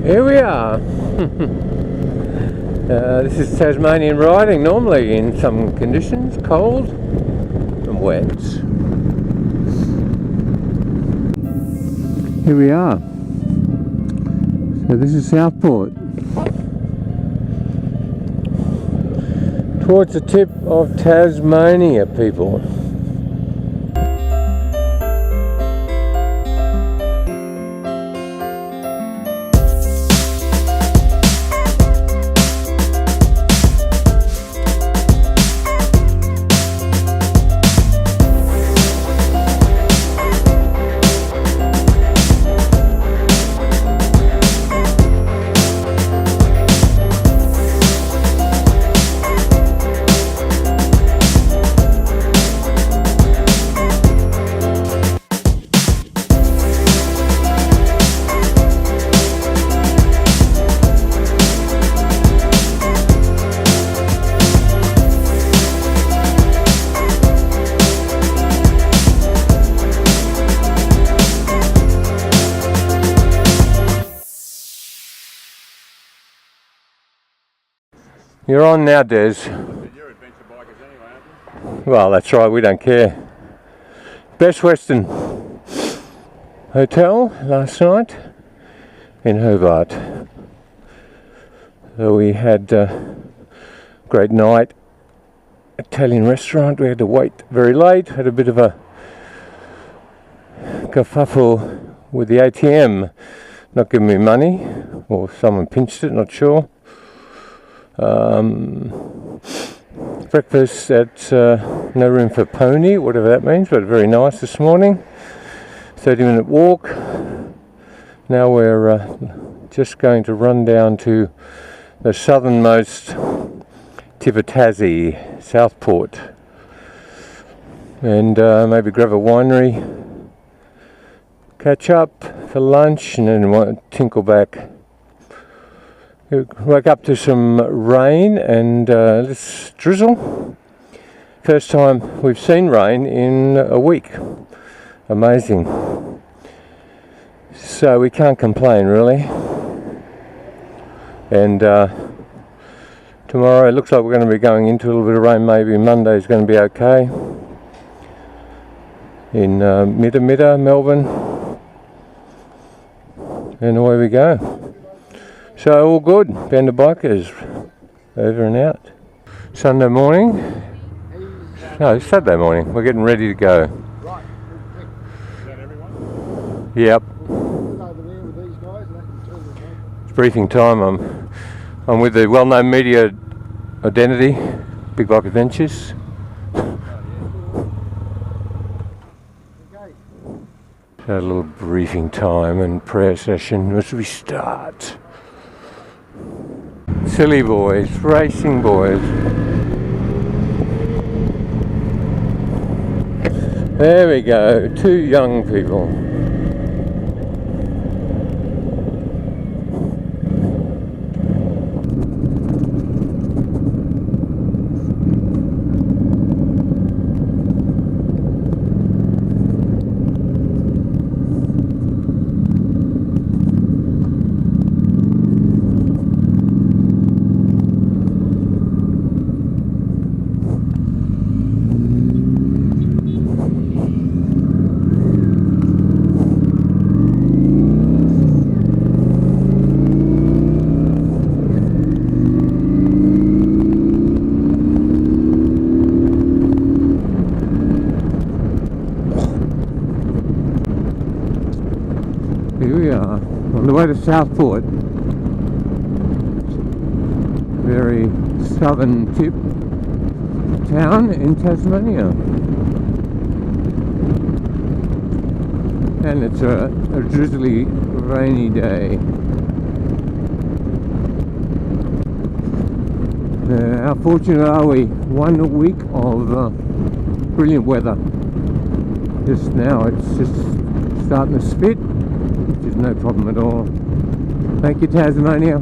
Here we are. This is Tasmanian riding, normally in some conditions, cold and wet. Here we are. So this is Southport. Towards the tip of Tasmania, people. You're on now, Des. You're adventure bikers anyway, aren't you? Well, that's right, we don't care. Best Western Hotel last night in Hobart. So we had a great night. Italian restaurant, we had to wait very late, had a bit of a kerfuffle with the ATM not giving me money, or someone pinched it, not sure. Breakfast at No Room for Pony, whatever that means, but very nice this morning. 30-minute walk. Now we're just going to run down to the southernmost tip of Tassie, Southport, and maybe grab a winery, catch up for lunch, and then tinkle back. Woke up to some rain and this drizzle. First time we've seen rain in a week. Amazing. So we can't complain really. And tomorrow it looks like we're going to be going into a little bit of rain. Maybe Monday's going to be okay. In Midda, Melbourne. And away we go. So all good, Band of Bikers, over and out. Sunday morning, no, Saturday morning, we're getting ready to go. Right. Is that everyone? Yep. Over there with these guys, and they can turn the phone. It's briefing time. I'm with the well-known media identity, Big Bike Adventures. Okay. So a little briefing time and prayer session as we start. Silly boys, racing boys. There we go, two young people. Here we are, on the way to Southport, very southern tip town in Tasmania, and it's a drizzly, rainy day. How fortunate are we? 1 week of brilliant weather. Just now it's just starting to spit, which is no problem at all. Thank you, Tasmania.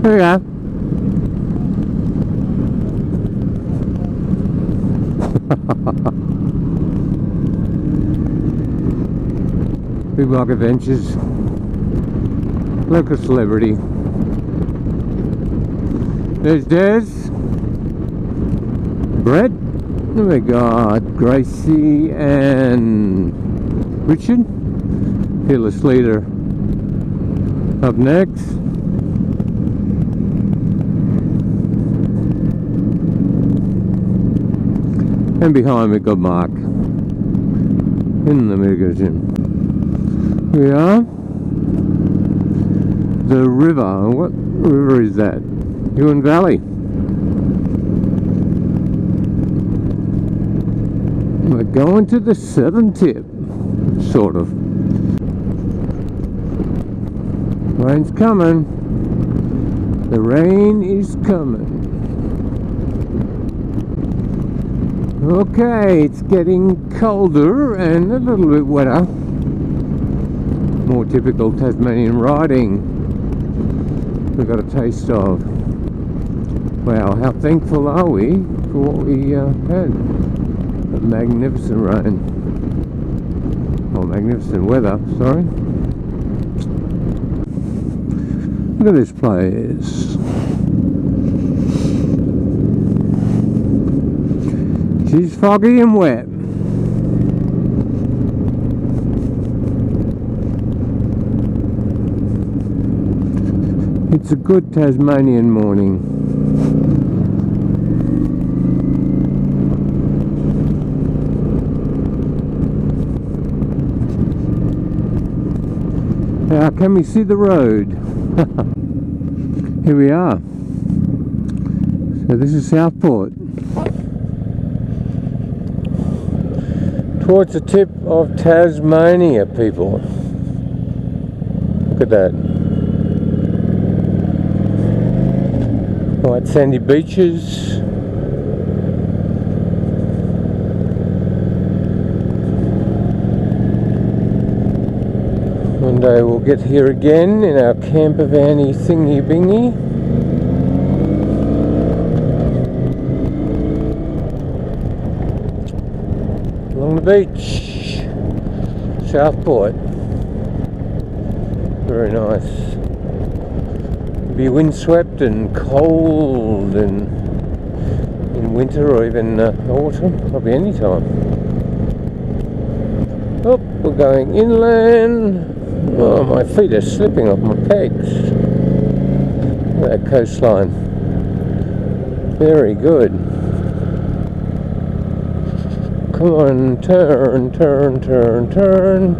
There you go. Big Rock Adventures. Local celebrity. There's Des. Brett. Oh my God. Gracie and Richard. Fearless leader. Up next. And behind me got Mark. In the magazine. We are. The river. What river is that? Huon Valley. We're going to the southern tip. Sort of. Rain's coming. The rain is coming. Okay, it's getting colder and a little bit wetter. More typical Tasmanian riding we got a taste of. Wow, how thankful are we for what we had. A magnificent rain. Or magnificent weather, sorry. Look at this place. She's foggy and wet. It's a good Tasmanian morning. Now, can we see the road? Here we are. So this is Southport. Towards the tip of Tasmania, people. Look at that. White sandy beaches. One day we'll get here again in our camper vanny thingy bingy. Along the beach, Southport. Very nice. Be windswept and cold and in winter or even autumn, probably any time. Oh, we're going inland. Oh, my feet are slipping off my pegs. Look at that coastline. Very good. Come on, turn, turn, turn, turn.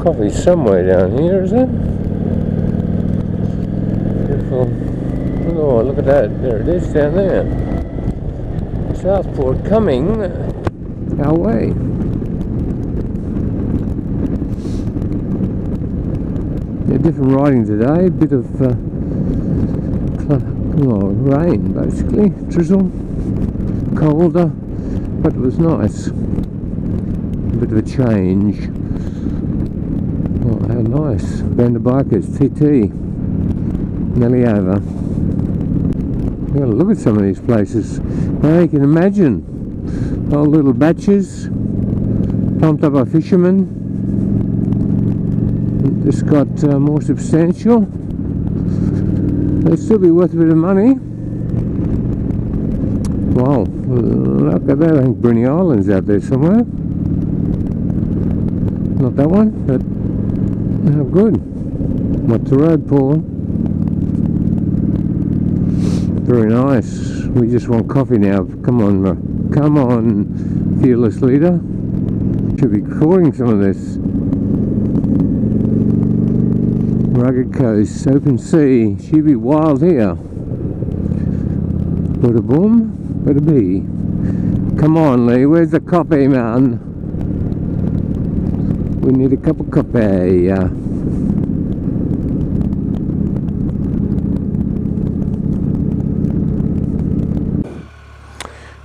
Coffee somewhere down here, is it? Beautiful. Oh, look at that. There it is down there. Southport coming our way. Yeah, different riding today. A bit of rain, basically. Drizzle. Colder. But it was nice. A bit of a change. Oh, how nice. Band of bikers, TT. Nearly over. You've got to look at some of these places. Now you can imagine. Old little batches. Pumped up by fishermen. This got more substantial. They'll still be worth a bit of money. Wow. Look at that. I think Bruny Island's out there somewhere. Not that one, but how good. What's the road, Paul? Very nice. We just want coffee now. Come on, come on, fearless leader. Should be recording some of this. Rugged coast, open sea. She'd be wild here. Bada boom, bada bee. Come on, Lee. Where's the coffee, man? We need a cup of coffee.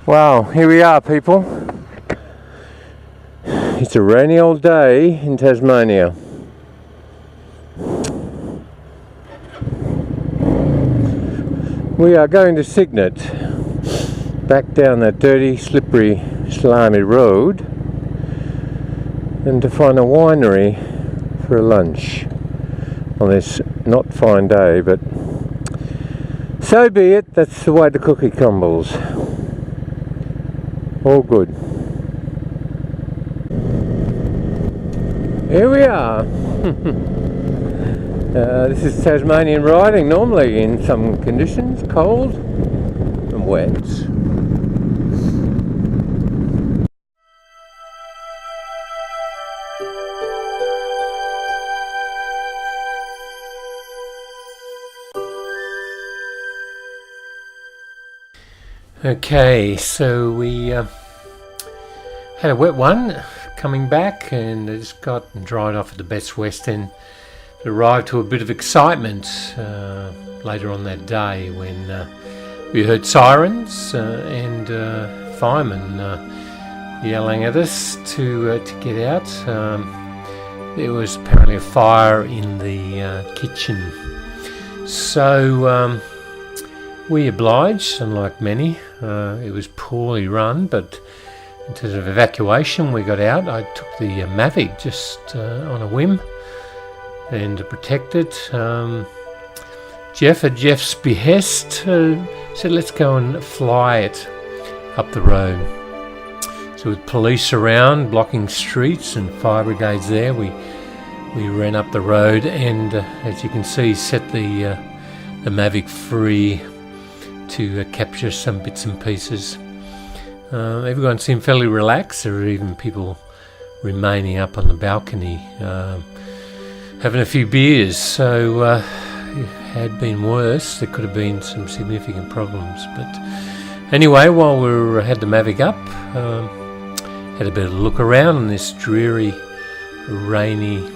Wow, here we are, people. It's a rainy old day in Tasmania. We are going to Cygnet, back down that dirty, slippery, slimy road, and to find a winery for a lunch on this not fine day, but so be it. That's the way the cookie crumbles. All good. Here we are. This is Tasmanian riding, normally in some conditions, cold and wet. Okay, so we had a wet one coming back, and it just got dried off at the Best Western. It arrived to a bit of excitement later on that day when we heard sirens and firemen yelling at us to get out. There was apparently a fire in the kitchen, so we obliged, unlike many. It was poorly run, but in terms of evacuation, we got out. I took the Mavic just on a whim and to protect it. Jeff, at Jeff's behest, said let's go and fly it up the road. So with police around, blocking streets and fire brigades there, we ran up the road and, as you can see, set the Mavic free to capture some bits and pieces. Everyone seemed fairly relaxed. There were even people remaining up on the balcony having a few beers, so it had been worse. There could have been some significant problems, but anyway, while we had the Mavic up, had a bit of a look around on this dreary, rainy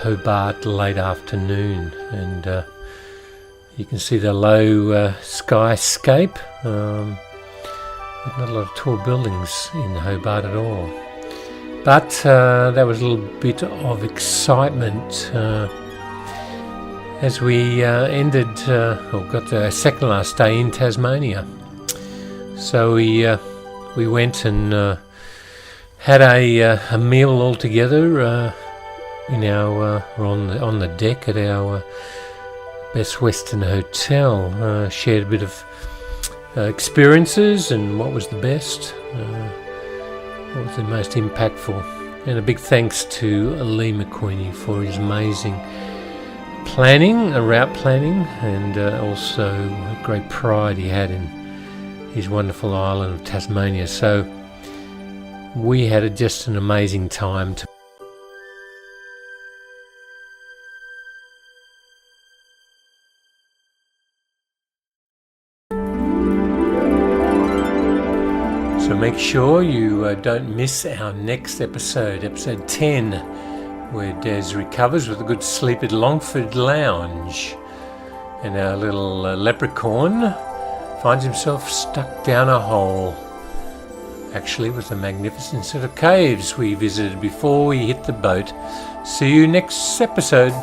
Hobart late afternoon, and you can see the low skyscape. Not a lot of tall buildings in Hobart at all. But that was a little bit of excitement as we ended, or got the second last day in Tasmania. So we went and had a meal all together in our on the deck at our Best Western Hotel. Shared a bit of experiences and what was the best, what was the most impactful, and a big thanks to Lee McQueenie for his amazing planning, route planning, and also great pride he had in his wonderful island of Tasmania. So we had just an amazing time. So make sure you don't miss our next episode, episode 10, where Des recovers with a good sleep at Longford Lounge, and our little leprechaun finds himself stuck down a hole, actually with a magnificent set of caves we visited before we hit the boat. See you next episode.